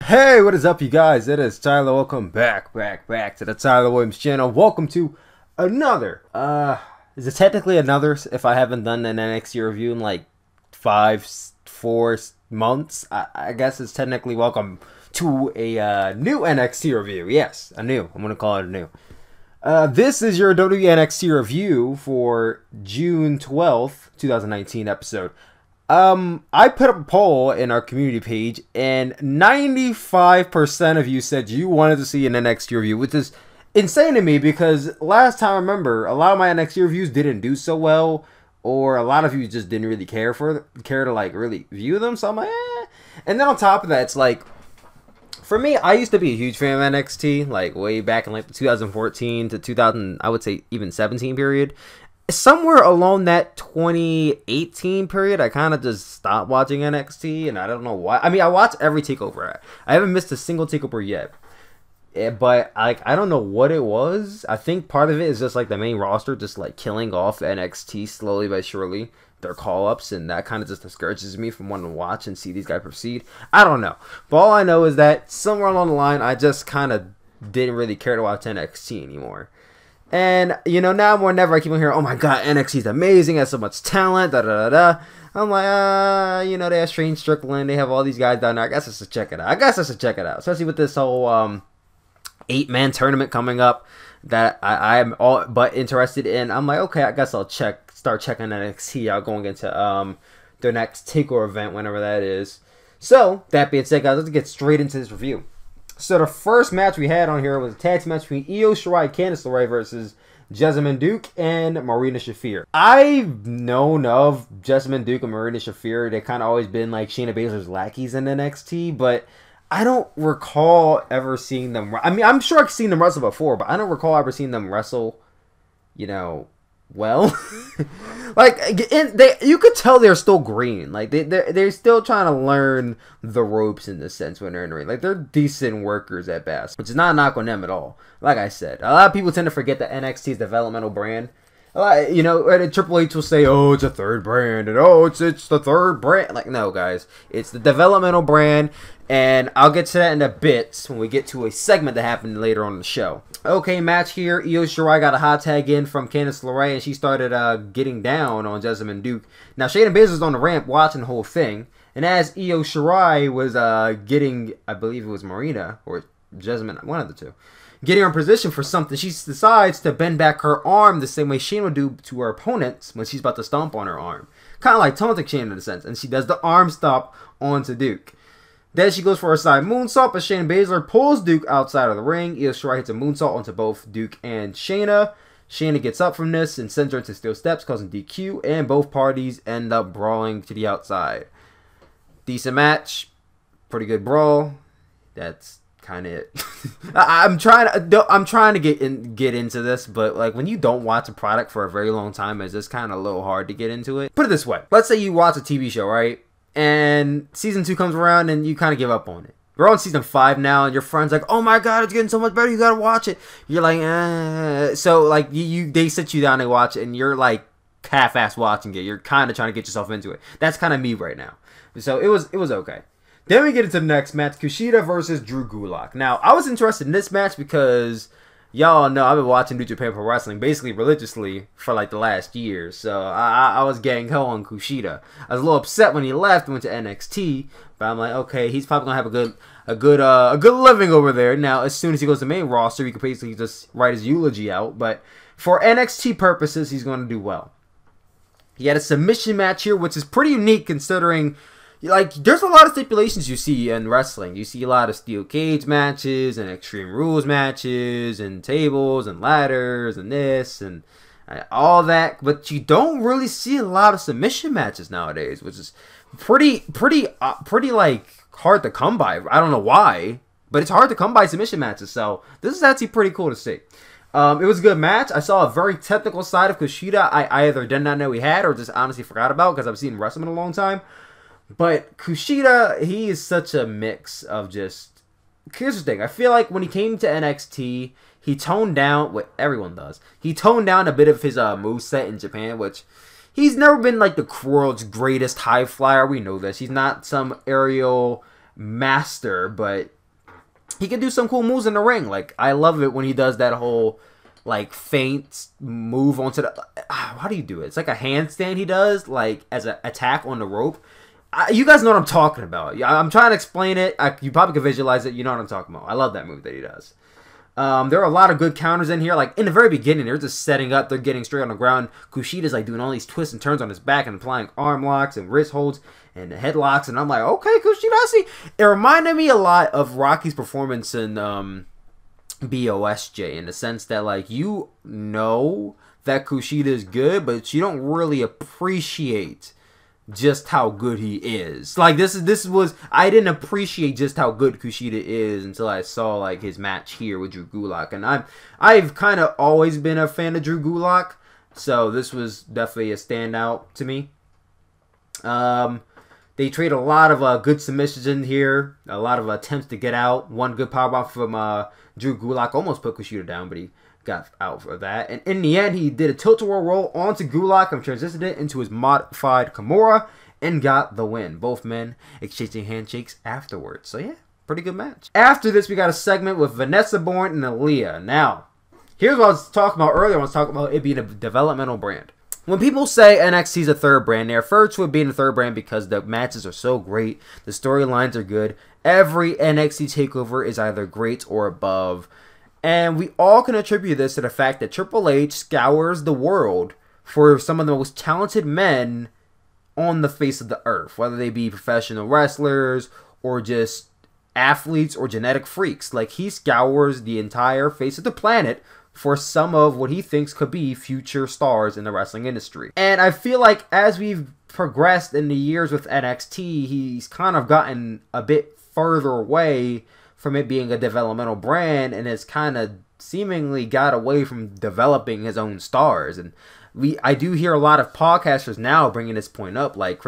Hey, what is up, you guys? It is Tyler. Welcome back to the Tyler Williams channel. Welcome to another, is it technically another if I haven't done an NXT review in like 4 months? I guess it's technically welcome to a new NXT review. Yes, a new. I'm going to call it a new. This is your WWE NXT review for June 12th, 2019 episode. I put up a poll in our community page, and 95% of you said you wanted to see an NXT review, which is insane to me because last time I remember, a lot of my NXT reviews didn't do so well, or a lot of you just didn't really care to like really view them. So I'm like, eh. And then on top of that, it's like, for me, I used to be a huge fan of NXT, like way back in like the 2014 to 2000, I would say even 17 period. Somewhere along that 2018 period, I kind of just stopped watching NXT, and I don't know why. I mean, I watched every takeover. I haven't missed a single takeover yet, but I don't know what it was. I think part of it is just like the main roster just like killing off NXT slowly but surely, their call-ups, and that kind of just discourages me from wanting to watch and see these guys proceed. I don't know, but all I know is that somewhere along the line, I just kind of didn't really care to watch NXT anymore. And, you know, now more than ever, I keep on hearing, oh my god, NXT is amazing, has so much talent, da-da-da-da. I'm like, you know, they have Shane Strickland, they have all these guys down there. I guess I should check it out. Especially with this whole 8-man tournament coming up that I am all but interested in. I'm like, okay, I guess I'll start checking NXT out going into their next TakeOver event, whenever that is. So, that being said, guys, let's get straight into this review. So the first match we had on here was a tag team match between Io Shirai and Candice LeRae versus Jessamyn Duke and Marina Shafir. I've known of Jessamyn Duke and Marina Shafir. They've kind of always been like Shayna Baszler's lackeys in NXT, but I don't recall ever seeing them. I mean, I'm sure I've seen them wrestle before, but I don't recall ever seeing them wrestle, you know, well. Like, you could tell they're still green. Like, they're still trying to learn the ropes in the sense when they're in the ring. Like, they're decent workers at best, which is not a knock on them at all. Like I said, a lot of people tend to forget that NXT is developmental brand. You know, and Triple H will say, oh, it's a third brand, and oh, it's the third brand. Like, no, guys, it's the developmental brand, and I'll get to that in a bit when we get to a segment that happened later on in the show. Okay, match here. Io Shirai got a hot tag in from Candice LeRae, and she started getting down on Jessamyn Duke. Now, Shayna Baszler's on the ramp watching the whole thing, and as Io Shirai was getting, I believe it was Marina, or Jessamyn, one of the two, getting her in position for something, she decides to bend back her arm the same way Shayna would do to her opponents when she's about to stomp on her arm. Kind of like taunting Shayna in a sense, and she does the arm stop onto Duke. Then she goes for a side moonsault, but Shayna Baszler pulls Duke outside of the ring. Io Shirai hits a moonsault onto both Duke and Shayna. Shayna gets up from this and sends her into steel steps, causing DQ, and both parties end up brawling to the outside. Decent match, pretty good brawl. That's kind of it. I'm trying to get into this, but like when you don't watch a product for a very long time, it's just kind of a little hard to get into it. Put it this way: let's say you watch a TV show, right? And season 2 comes around and you kind of give up on it. We're on season 5 now, and your friend's like, "Oh my god, it's getting so much better! You gotta watch it." You're like, eh. So like they sit you down and watch it, and you're like half-ass watching it. You're kind of trying to get yourself into it. That's kind of me right now. So it was okay. Then we get into the next match, Kushida versus Drew Gulak. Now, I was interested in this match because y'all know I've been watching New Japan Pro Wrestling basically religiously for like the last year. So I was getting ho on Kushida. I was a little upset when he left and went to NXT, but I'm like, okay, he's probably gonna have a good living over there. Now, as soon as he goes to the main roster, he could basically just write his eulogy out. But for NXT purposes, he's gonna do well. He had a submission match here, which is pretty unique considering, like, there's a lot of stipulations you see in wrestling. You see a lot of steel cage matches and Extreme Rules matches and tables and ladders and this and all that, but you don't really see a lot of submission matches nowadays, which is pretty like hard to come by. I don't know why, but it's hard to come by submission matches. So this is actually pretty cool to see. It was a good match. I saw a very technical side of Kushida I either did not know he had or just honestly forgot about because I've seen wrestling in a long time. But Kushida, he is such a mix of just... Here's the thing. I feel like when he came to NXT, he toned down what everyone does. He toned down a bit of his moveset in Japan, which he's never been like the world's greatest high flyer. We know this. He's not some aerial master, but he can do some cool moves in the ring. Like, I love it when he does that whole, like, feint move onto the... how do you do it? It's like a handstand he does, like, as an attack on the rope. You guys know what I'm talking about. I'm trying to explain it. You probably can visualize it. You know what I'm talking about. I love that move that he does. There are a lot of good counters in here. Like, in the very beginning, they're just setting up. They're getting straight on the ground. Kushida's, like, doing all these twists and turns on his back and applying arm locks and wrist holds and headlocks. And I'm like, okay, Kushida, I see. It reminded me a lot of Rocky's performance in BOSJ in the sense that, like, you know that Kushida is good, but you don't really appreciate just how good he is. Like, I didn't appreciate just how good Kushida is until I saw, like, his match here with Drew Gulak. And I've kind of always been a fan of Drew Gulak, so this was definitely a standout to me. They trade a lot of good submissions in here, a lot of attempts to get out. One good powerbomb from Drew Gulak almost put Kushida down, but he got out for that. And in the end, he did a tilt-a-whirl roll onto Gulak and transitioned it into his modified Kimura and got the win. Both men exchanging handshakes afterwards. So yeah, pretty good match. After this, we got a segment with Vanessa Bourne and Aaliyah. Now, here's what I was talking about earlier. I was talking about it being a developmental brand. When people say NXT is a third brand, they refer to it being a third brand because the matches are so great, the storylines are good. Every NXT takeover is either great or above. And we all can attribute this to the fact that Triple H scours the world for some of the most talented men on the face of the earth, whether they be professional wrestlers or just athletes or genetic freaks. Like, he scours the entire face of the planet for some of what he thinks could be future stars in the wrestling industry. And I feel like as we've progressed in the years with NXT, he's kind of gotten a bit further away from it being a developmental brand and has kind of seemingly got away from developing his own stars. And I do hear a lot of podcasters now bringing this point up, like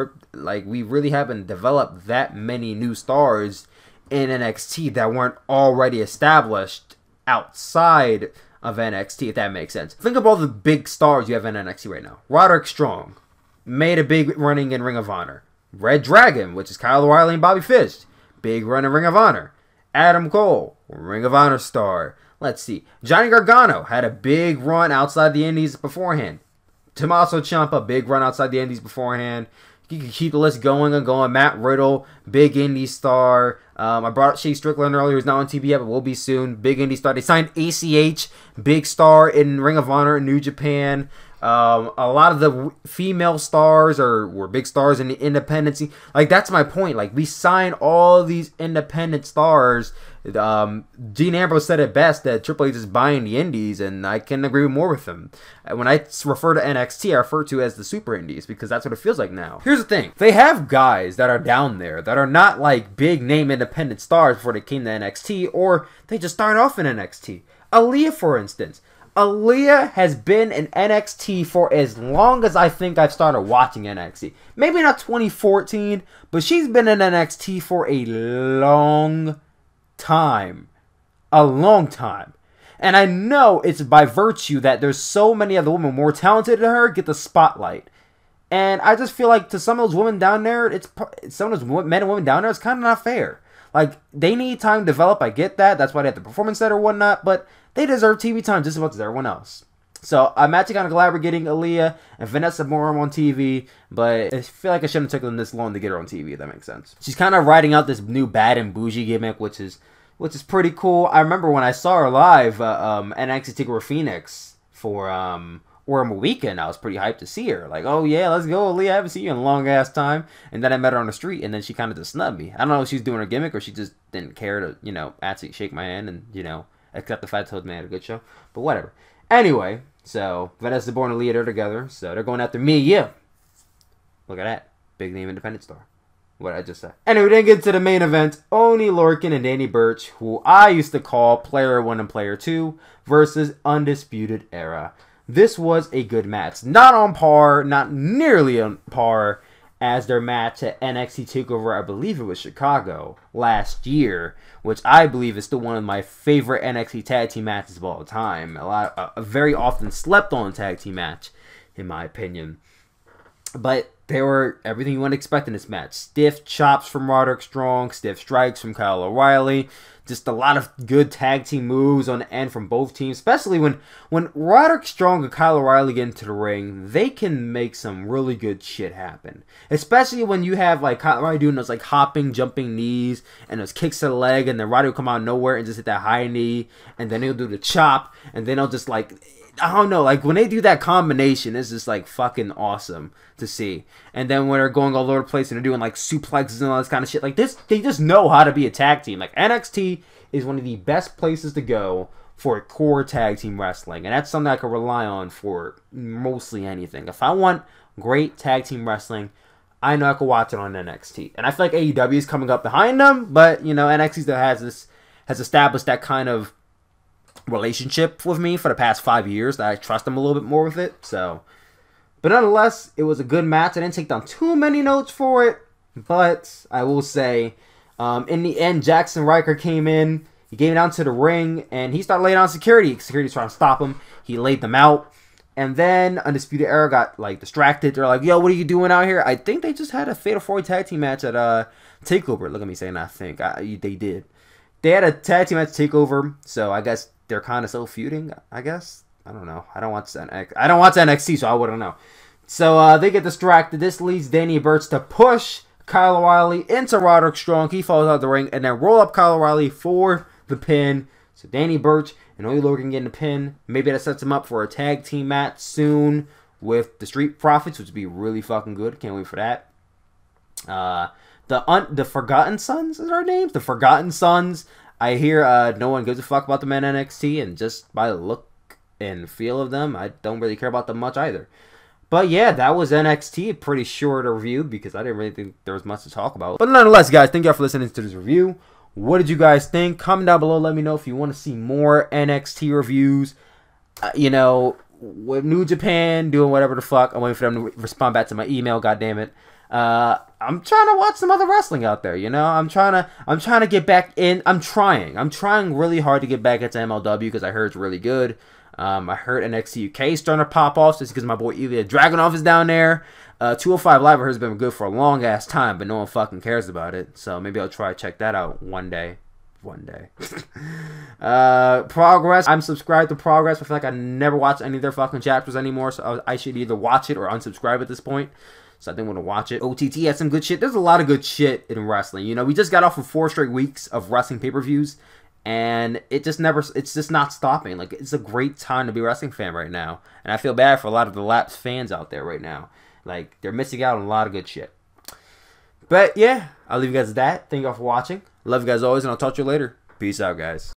we really haven't developed that many new stars in NXT that weren't already established outside of NXT, if that makes sense. Think of all the big stars you have in NXT right now. Roderick Strong made a big running in Ring of Honor. Red Dragon, which is Kyle O'Reilly and Bobby Fish, big run in Ring of Honor. Adam Cole, Ring of Honor star. Let's see. Johnny Gargano had a big run outside the Indies beforehand. Tommaso Ciampa, big run outside the Indies beforehand. You can keep the list going and going. Matt Riddle, big indie star. I brought up Shea Strickland earlier, who's not on TV yet, but will be soon. Big indie star. They signed ACH, big star in Ring of Honor in New Japan. A lot of the female stars were big stars in the independents. Like, that's my point. Like, we sign all these independent stars. Dean Ambrose said it best that Triple H is buying the indies, and I can agree more with him. When I refer to NXT, I refer to it as the super indies because that's what it feels like now. Here's the thing. They have guys that are down there that are not like big name independent stars before they came to NXT, or they just started off in NXT. Aaliyah, for instance. Aaliyah has been in NXT for as long as I think I've started watching NXT. Maybe not 2014, but she's been in NXT for a long time. A long time. And I know it's by virtue that there's so many other women more talented than her get the spotlight. And I just feel like to some of those women down there, some of those men and women down there, it's kind of not fair. Like, they need time to develop. I get that. That's why they have the performance center or whatnot. But they deserve TV time just as much as everyone else. So I'm actually kind of glad we're getting Aaliyah and Vanessa Bourne on TV. But I feel like I shouldn't have taken this long to get her on TV, if that makes sense. She's kind of riding out this new bad and bougie gimmick, which is pretty cool. I remember when I saw her live, NXT TakeOver Phoenix for Orma Weekend, I was pretty hyped to see her. Like, oh yeah, let's go, Aaliyah. I haven't seen you in a long ass time. And then I met her on the street, and then she kind of just snubbed me. I don't know if she's doing her gimmick or she just didn't care to, actually shake my hand and, accept the fact that I had a good show. But whatever. Anyway, so Vanessa Bourne and Aaliyah are together, so they're going after Mia. Look at that. Big name independent star. What I just said. Anyway, then get to the main event. Oney Lorcan and Danny Burch, who I used to call Player 1 and Player 2 versus Undisputed Era. This was a good match. Not on par, not nearly on par as their match at NXT TakeOver, I believe it was Chicago, last year, which I believe is still one of my favorite NXT tag team matches of all time. A very often slept on tag team match, in my opinion. But they were everything you want to expect in this match. Stiff chops from Roderick Strong, stiff strikes from Kyle O'Reilly. Just a lot of good tag team moves on the end from both teams. Especially when Roderick Strong and Kyle O'Reilly get into the ring, they can make some really good shit happen. Especially when you have like Kyle O'Reilly doing those like hopping, jumping knees and those kicks to the leg, and then Roderick will come out of nowhere and just hit that high knee, and then he'll do the chop, and then he'll just like, I don't know, like when they do that combination, it's just like fucking awesome to see. And then when they're going all over the place and they're doing like suplexes and all this kind of shit, like this, they just know how to be a tag team. Like NXT is one of the best places to go for core tag team wrestling, and that's something I can rely on for mostly anything. If I want great tag team wrestling, I know I can watch it on NXT. And I feel like AEW is coming up behind them, but you know NXT still has established that kind of relationship with me for the past 5 years that I trust them a little bit more with it. So, but nonetheless, it was a good match. I didn't take down too many notes for it, but I will say, in the end, Jackson Riker came in. He came down to the ring and he started laying down security. Security's trying to stop him. He laid them out, and then Undisputed Era got like distracted. They're like, "Yo, what are you doing out here?" I think they just had a Fatal 4-Way tag team match at Takeover. Look at me saying I think they did. They had a tag team match Takeover, so I guess they're kind of still feuding, I guess. I don't know. I don't watch NXT, so I wouldn't know. So they get distracted. This leads Danny Burch to push Kyle O'Reilly into Roderick Strong. He falls out of the ring and then roll up Kyle O'Reilly for the pin. So Danny Burch and Oney Lorcan getting the pin. Maybe that sets him up for a tag team match soon with the Street Profits, which would be really fucking good. Can't wait for that. The Forgotten Sons is our names. The Forgotten Sons. I hear no one gives a fuck about them in NXT, and just by the look and feel of them, I don't really care about them much either. But yeah, that was NXT. A pretty short review because I didn't really think there was much to talk about. But nonetheless, guys, thank y'all for listening to this review. What did you guys think? Comment down below. Let me know if you want to see more NXT reviews. You know, with New Japan doing whatever the fuck. I'm waiting for them to respond back to my email. God damn it. I'm trying to watch some other wrestling out there, you know. I'm trying to get back in. I'm trying really hard to get back into MLW because I heard it's really good. I heard NXT UK is starting to pop off just because my boy Ilya Dragunov is down there. 205 Live I heard has been good for a long ass time, but no one fucking cares about it. So maybe I'll try to check that out one day. Progress. I'm subscribed to Progress. I feel like I never watch any of their fucking chapters anymore, so I should either watch it or unsubscribe at this point. So I think I'm going to watch it. OTT had some good shit. There's a lot of good shit in wrestling. You know, we just got off of 4 straight weeks of wrestling pay-per-views, and it's just not stopping. Like, it's a great time to be a wrestling fan right now. And I feel bad for a lot of the lapsed fans out there right now. Like, they're missing out on a lot of good shit. But yeah, I'll leave you guys at that. Thank y'all for watching. Love you guys always, and I'll talk to you later. Peace out, guys.